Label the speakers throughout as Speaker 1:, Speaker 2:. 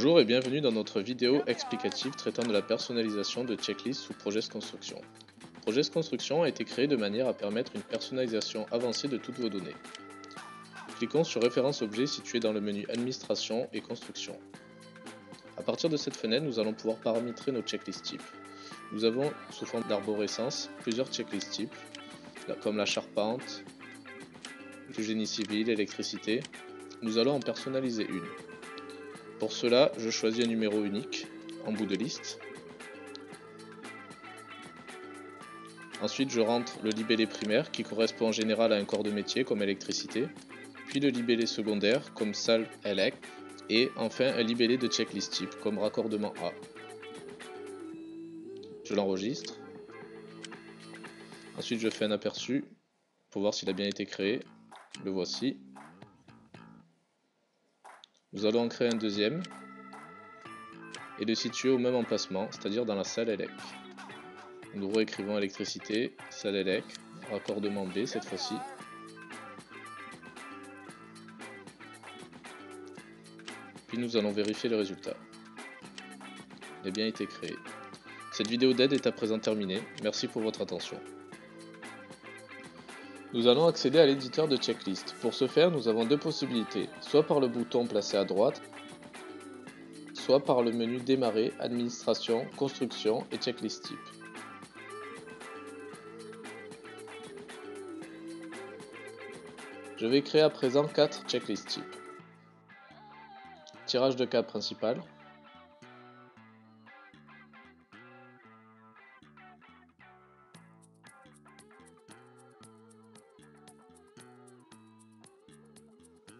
Speaker 1: Bonjour et bienvenue dans notre vidéo explicative traitant de la personnalisation de checklists sous Project Construction. Project Construction a été créé de manière à permettre une personnalisation avancée de toutes vos données. Cliquons sur Référence objet situé dans le menu Administration et Construction. À partir de cette fenêtre, nous allons pouvoir paramétrer nos checklists types. Nous avons, sous forme d'arborescence, plusieurs checklists types, comme la charpente, le génie civil, l'électricité. Nous allons en personnaliser une. Pour cela, je choisis un numéro unique en bout de liste. Ensuite, je rentre le libellé primaire qui correspond en général à un corps de métier comme électricité, puis le libellé secondaire comme salle elec, et enfin un libellé de checklist type comme raccordement A. Je l'enregistre. Ensuite, je fais un aperçu pour voir s'il a bien été créé. Le voici. Nous allons en créer un deuxième et le situer au même emplacement, c'est-à-dire dans la salle elec. Nous réécrivons électricité, salle elec, raccordement B cette fois-ci. Puis nous allons vérifier le résultat. Il a bien été créé. Cette vidéo d'aide est à présent terminée. Merci pour votre attention. Nous allons accéder à l'éditeur de checklist. Pour ce faire, nous avons deux possibilités, soit par le bouton placé à droite, soit par le menu Démarrer, Administration, Construction et Checklist type. Je vais créer à présent 4 checklists types. Tirage de câble principal.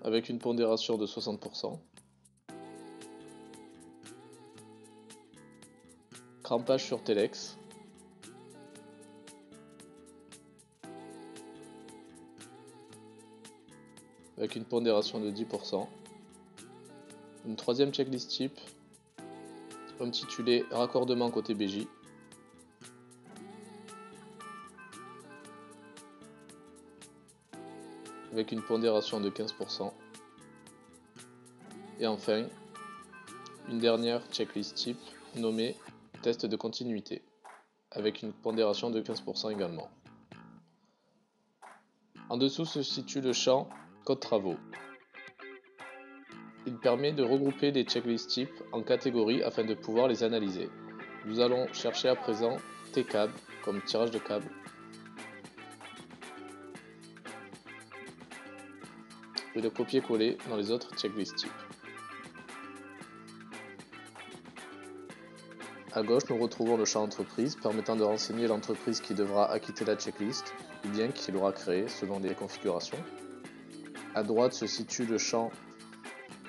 Speaker 1: Avec une pondération de 60%. Crampage sur Telex. Avec une pondération de 10%. Une troisième checklist type, intitulée Raccordement côté BJ. Avec une pondération de 15%. Et enfin, une dernière checklist type nommée Test de continuité, avec une pondération de 15% également. En dessous se situe le champ Code travaux. Il permet de regrouper les checklists types en catégories afin de pouvoir les analyser. Nous allons chercher à présent T-câble comme tirage de câble. Et le copier-coller dans les autres checklists types. À gauche, nous retrouvons le champ entreprise permettant de renseigner l'entreprise qui devra acquitter la checklist ou bien qui l'aura créée selon les configurations. À droite se situe le champ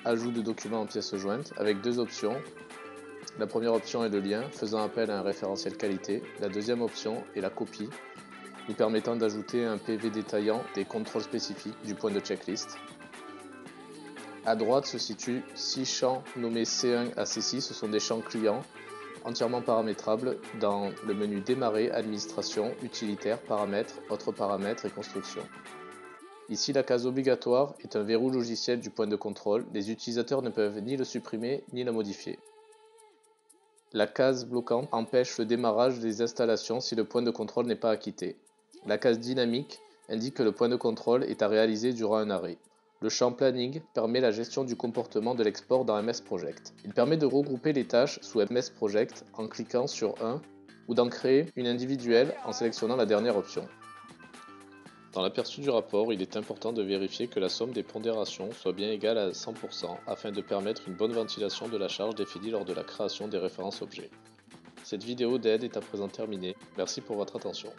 Speaker 1: Ajout de documents en pièces jointes avec deux options. La première option est le lien faisant appel à un référentiel qualité. La deuxième option est la copie nous permettant d'ajouter un PV détaillant des contrôles spécifiques du point de checklist. À droite se situent 6 champs nommés C1 à C6, ce sont des champs clients entièrement paramétrables dans le menu Démarrer, Administration, Utilitaire, Paramètres, Autres paramètres et Construction. Ici, la case obligatoire est un verrou logiciel du point de contrôle. Les utilisateurs ne peuvent ni le supprimer ni le modifier. La case bloquante empêche le démarrage des installations si le point de contrôle n'est pas acquitté. La case dynamique indique que le point de contrôle est à réaliser durant un arrêt. Le champ Planning permet la gestion du comportement de l'export dans MS Project. Il permet de regrouper les tâches sous MS Project en cliquant sur un ou d'en créer une individuelle en sélectionnant la dernière option. Dans l'aperçu du rapport, il est important de vérifier que la somme des pondérations soit bien égale à 100% afin de permettre une bonne ventilation de la charge définie lors de la création des références objets. Cette vidéo d'aide est à présent terminée. Merci pour votre attention.